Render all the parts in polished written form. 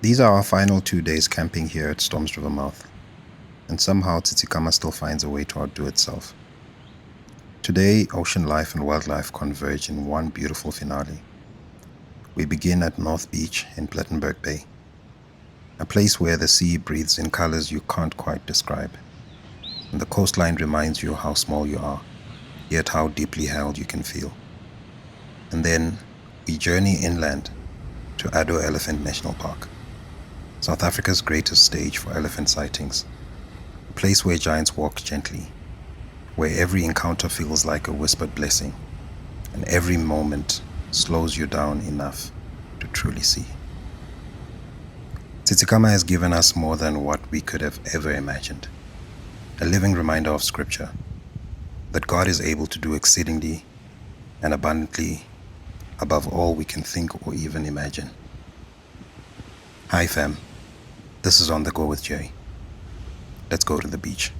These are our final 2 days camping here at Storms River mouth, and somehow Tsitsikamma still finds a way to outdo itself. Today, ocean life and wildlife converge in one beautiful finale. We begin at North Beach in Plettenberg Bay, a place where the sea breathes in colors you can't quite describe, and the coastline reminds you how small you are, yet how deeply held you can feel. And then, we journey inland to Addo Elephant National Park, South Africa's greatest stage for elephant sightings, a place where giants walk gently, where every encounter feels like a whispered blessing, and every moment slows you down enough to truly see. Tsitsikamma has given us more than what we could have ever imagined, a living reminder of Scripture, that God is able to do exceedingly and abundantly above all we can think or even imagine. Hi fam, this is On The Go with Jay. Let's go to the beach.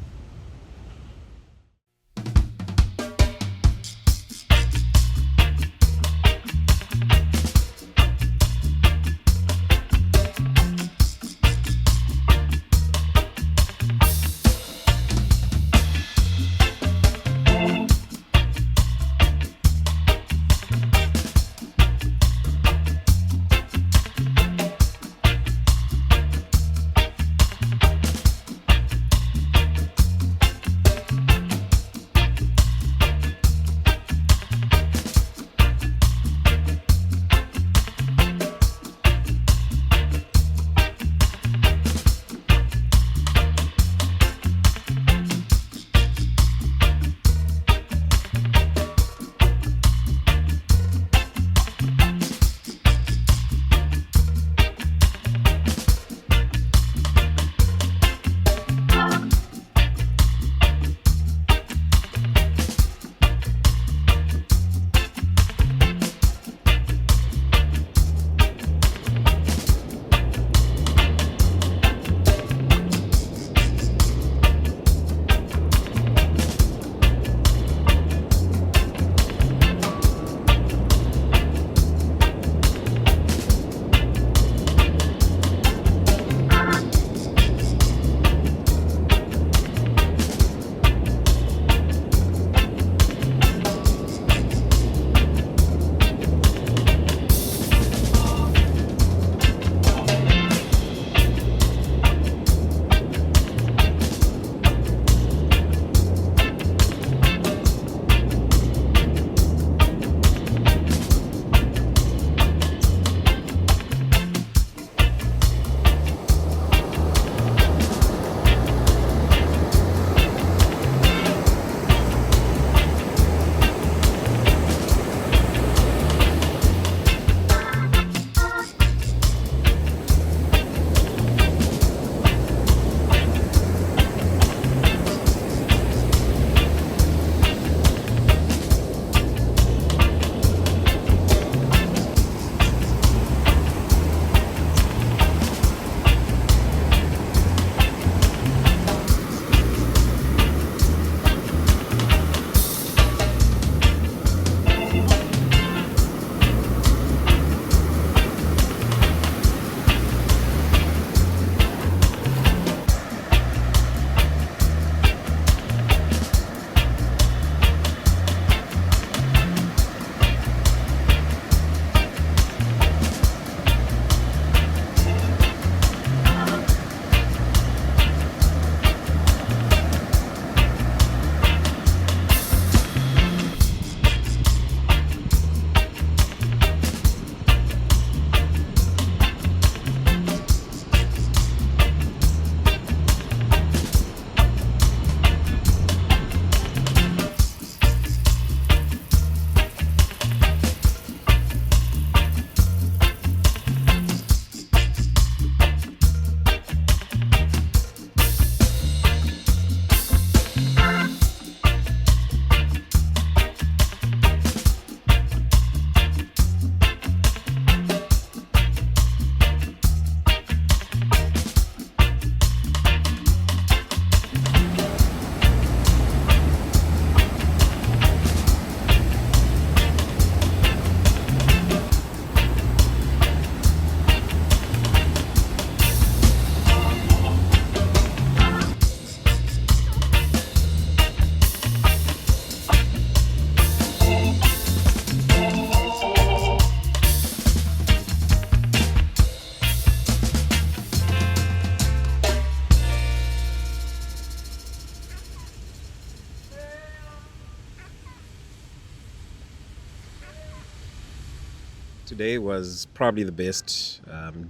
Today was probably the best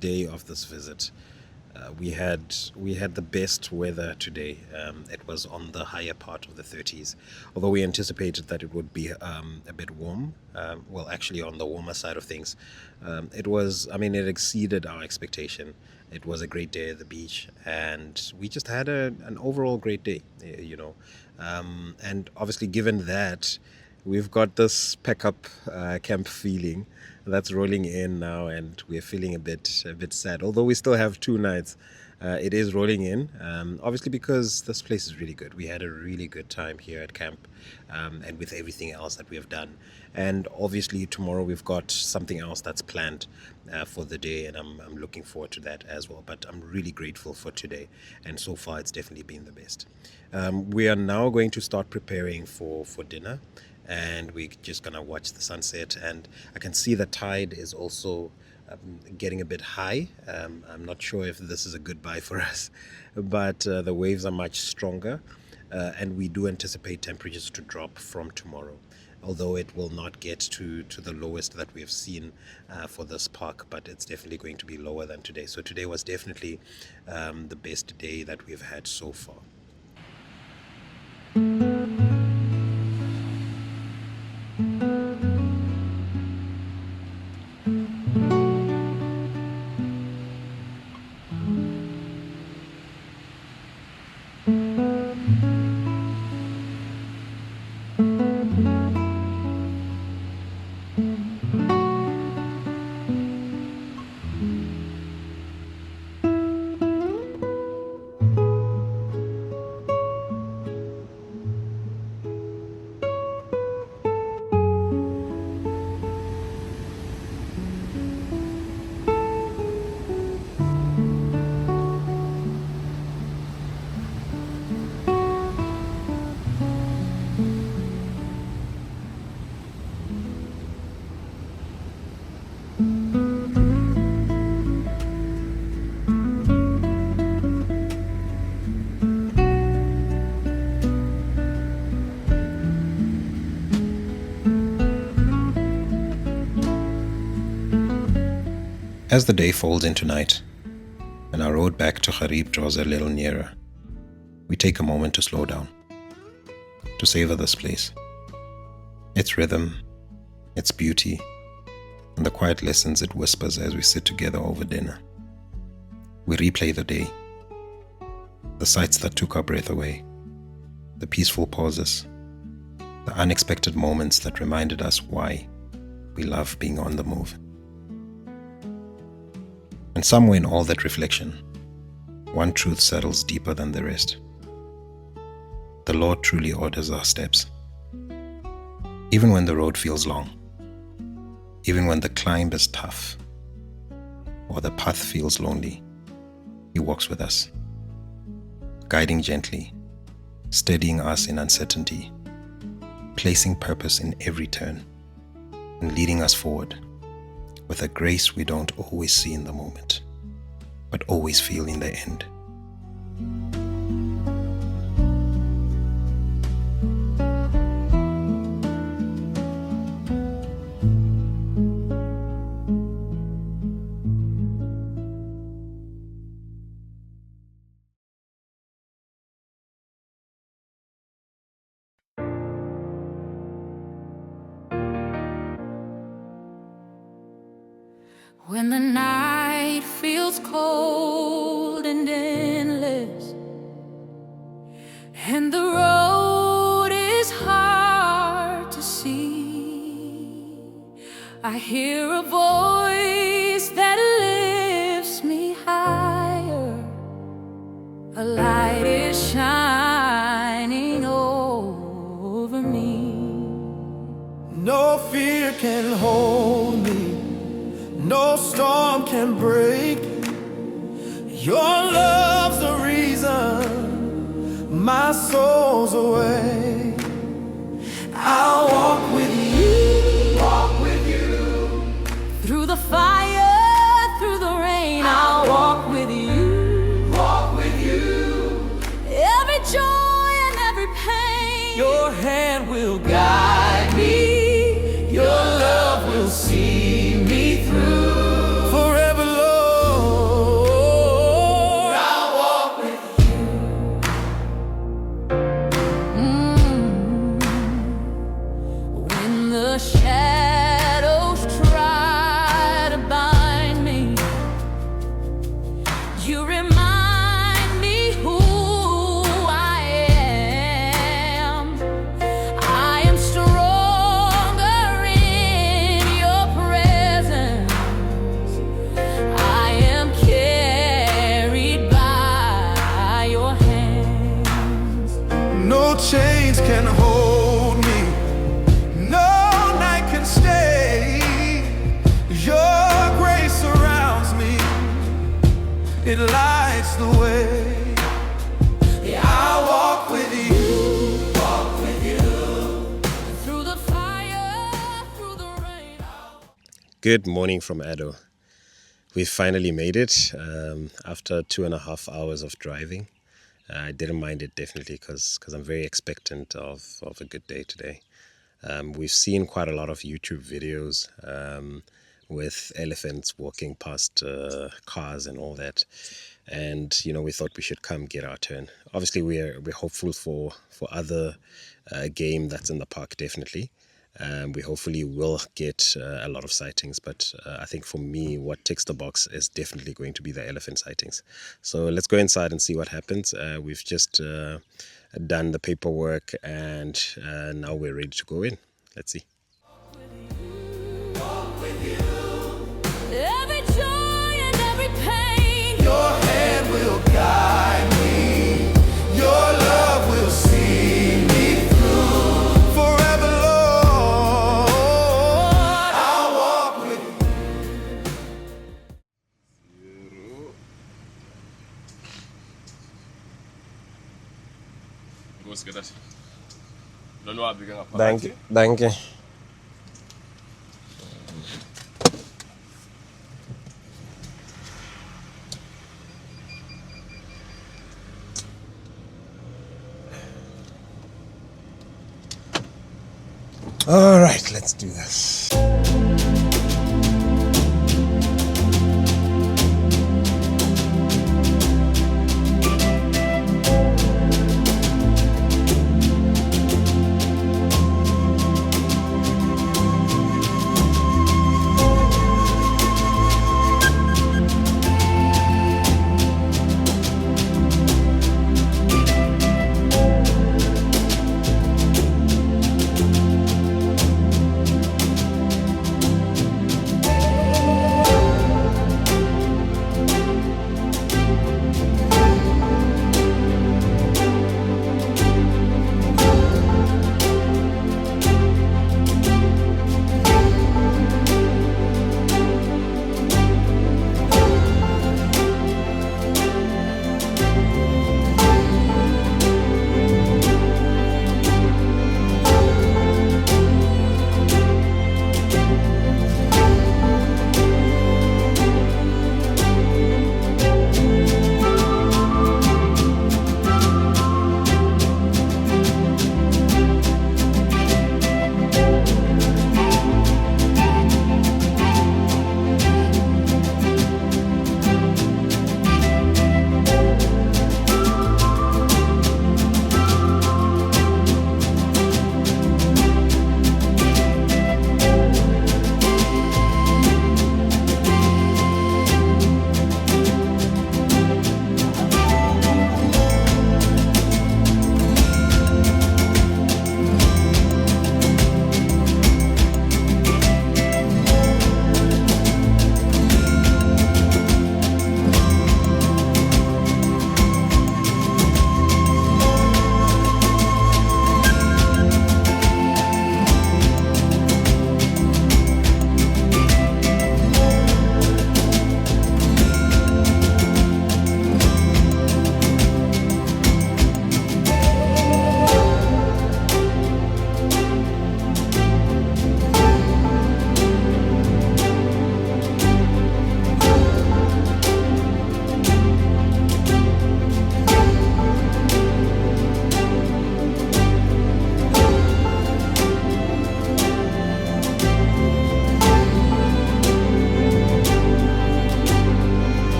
day of this visit. We had the best weather today. It was on the higher part of the 30s, although we anticipated that it would be a bit warm. Well, actually, on the warmer side of things, it was. I mean, it exceeded our expectation. It was a great day at the beach, and we just had an overall great day. And obviously, given that we've got this pack up camp feeling that's rolling in now, and we're feeling a bit sad. Although we still have 2 nights, it is rolling in. Obviously, because this place is really good. We had a really good time here at camp, and with everything else that we have done. And obviously, tomorrow we've got something else that's planned for the day, and I'm looking forward to that as well. But I'm really grateful for today, and so far it's definitely been the best. We are now going to start preparing for dinner, and we're just gonna watch the sunset. And I can see the tide is also getting a bit high. I'm not sure if this is a goodbye for us, but the waves are much stronger, and we do anticipate temperatures to drop from tomorrow, although it will not get to the lowest that we have seen for this park, but it's definitely going to be lower than today. So today was definitely the best day that we've had so far. As the day folds into night, and our road back to Gariep draws a little nearer, we take a moment to slow down, to savor this place, its rhythm, its beauty, and the quiet lessons it whispers as we sit together over dinner. We replay the day, the sights that took our breath away, the peaceful pauses, the unexpected moments that reminded us why we love being on the move. And somewhere in all that reflection, one truth settles deeper than the rest. The Lord truly orders our steps. Even when the road feels long, even when the climb is tough, or the path feels lonely, He walks with us, guiding gently, steadying us in uncertainty, placing purpose in every turn, and leading us forward with a grace we don't always see in the moment, but always feel in the end. When the night feels cold and endless, and the road is hard to see, I hear a voice that lifts me higher. A light is shining over me. No fear can hold me, no storm can break. Your love's the reason my soul's awake. I'll walk with you, Through the fire, through the rain, I'll walk with you, Every joy and every pain, Your hand will guide me, your love will see me chains can hold me, no night can stay. Your grace surrounds me, it lights the way. Yeah, I walk with you, Through the fire, through the rain. Good morning from Addo. We finally made it after 2.5 hours of driving. I didn't mind it definitely because I'm very expectant of a good day today. We've seen quite a lot of YouTube videos with elephants walking past cars and all that. And we thought we should come get our turn. Obviously, we're hopeful for other game that's in the park, definitely. We hopefully will get a lot of sightings, but I think for me, what ticks the box is definitely going to be the elephant sightings. So let's go inside and see what happens. We've just done the paperwork, and now we're ready to go in. Let's see. Every joy and every pain. your hand will guide me, your love will see me through. Forever, Lord, I'll walk with you. Thank you. All right, let's do this.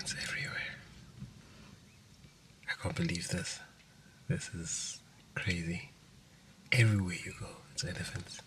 elephants everywhere. I can't believe this. This is crazy. Everywhere you go, it's elephants.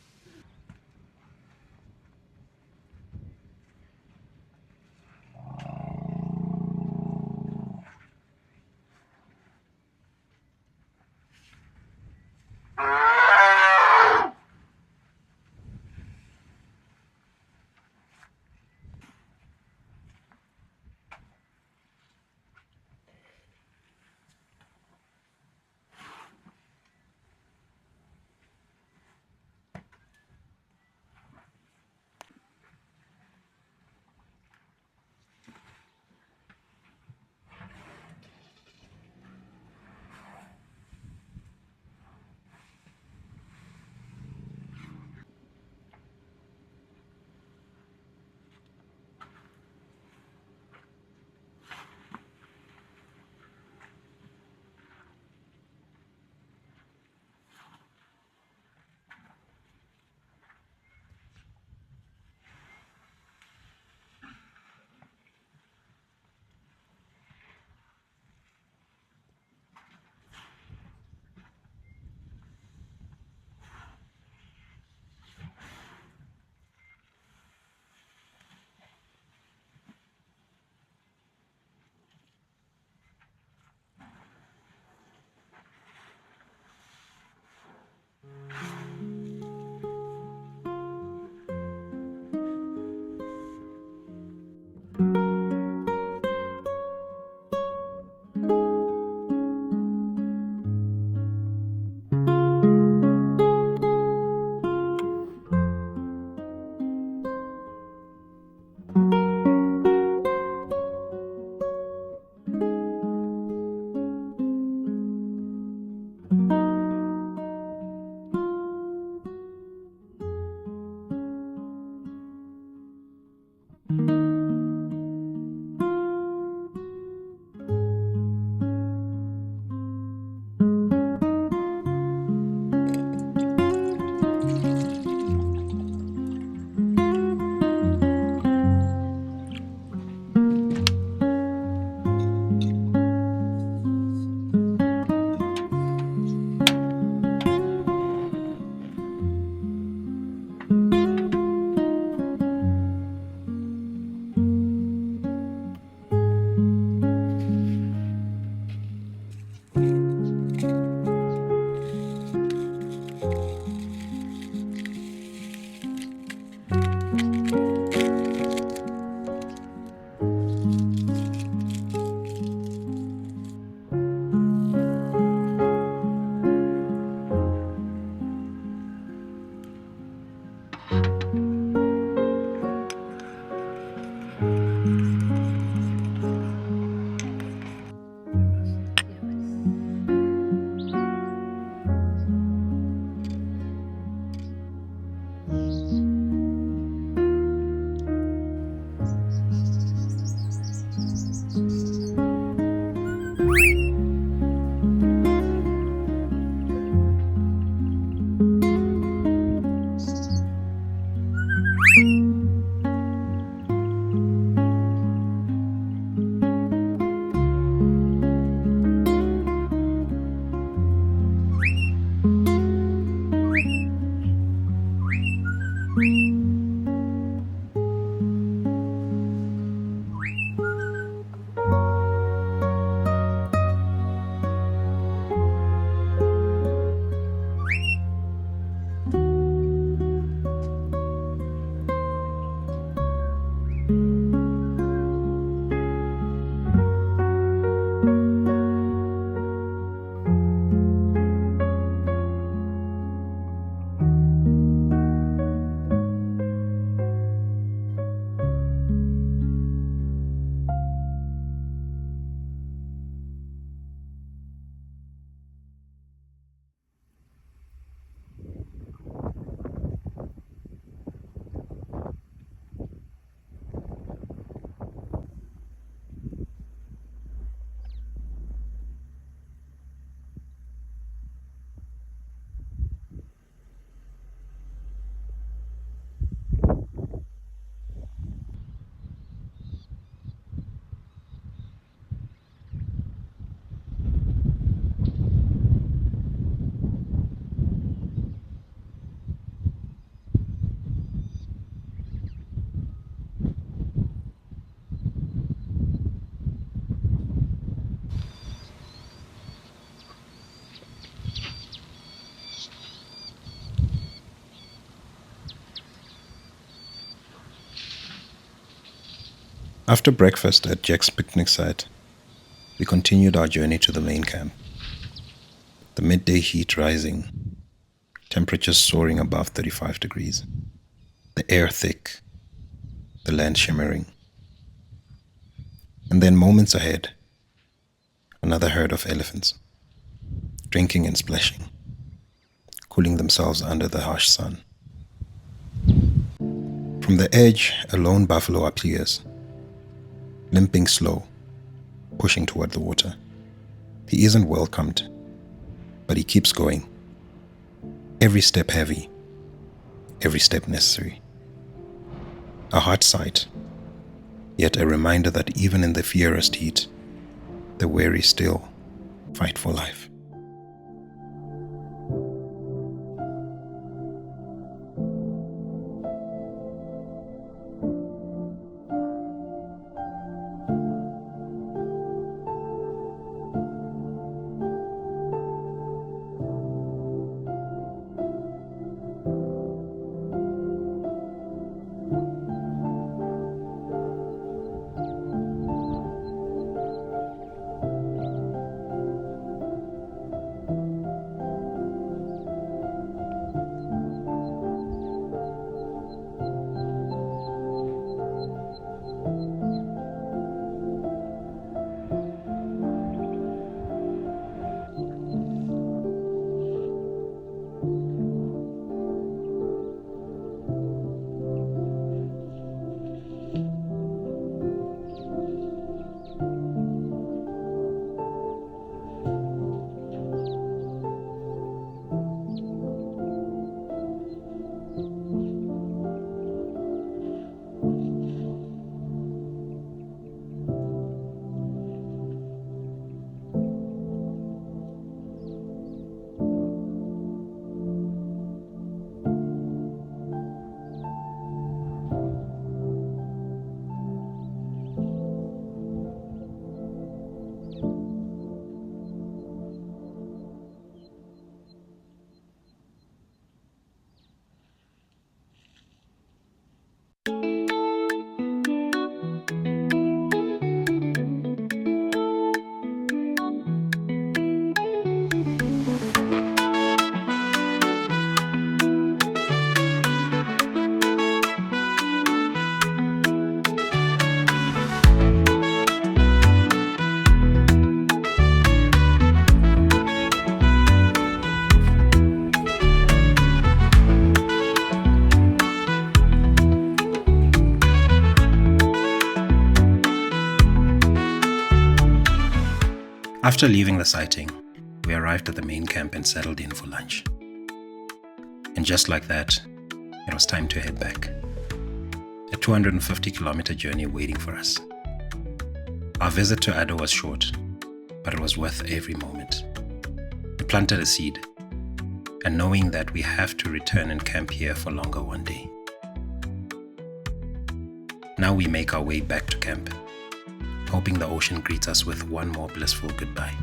After breakfast at Jack's picnic site, we continued our journey to the main camp. The midday heat rising, temperatures soaring above 35 degrees, the air thick, the land shimmering. And then moments ahead, another herd of elephants, drinking and splashing, cooling themselves under the harsh sun. From the edge, a lone buffalo appears, limping slow, pushing toward the water. He isn't welcomed, but he keeps going. Every step heavy, every step necessary. A hard sight, yet a reminder that even in the fiercest heat, the weary still fight for life. After leaving the sighting, we arrived at the main camp and settled in for lunch. And just like that, it was time to head back. A 250-kilometer journey waiting for us. Our visit to Addo was short, but it was worth every moment. We planted a seed, and knowing that we have to return and camp here for longer one day. Now we make our way back to camp, hoping the ocean greets us with one more blissful goodbye.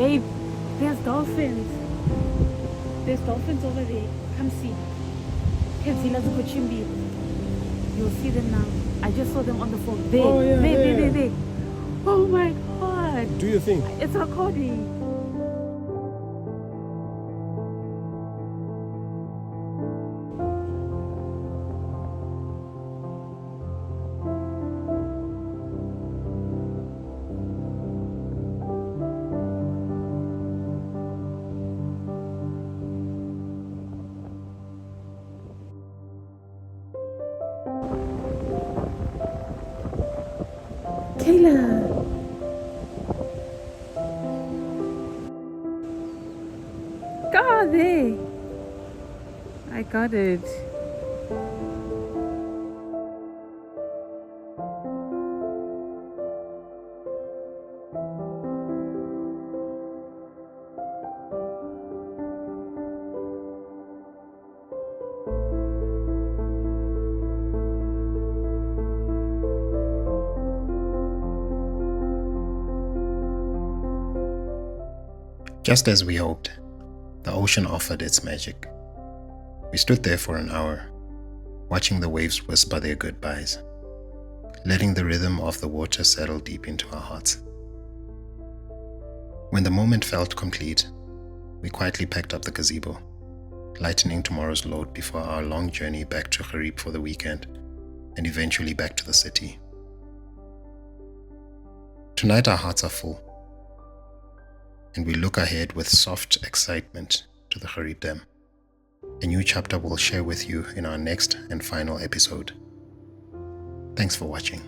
Babe, there's dolphins. There's dolphins over there. Come see. Let's go chimbi. You'll see them now. I just saw them on the phone. There. Oh, yeah, there. Oh my god. Do you think? It's recording. Kayla. God, there. I got it. Just as we hoped, the ocean offered its magic. We stood there for an hour, watching the waves whisper their goodbyes, letting the rhythm of the water settle deep into our hearts. When the moment felt complete, we quietly packed up the gazebo, lightening tomorrow's load before our long journey back to Gariep for the weekend, and eventually back to the city. Tonight our hearts are full, and we look ahead with soft excitement to the Gariep Dam, a new chapter we'll share with you in our next and final episode. Thanks for watching.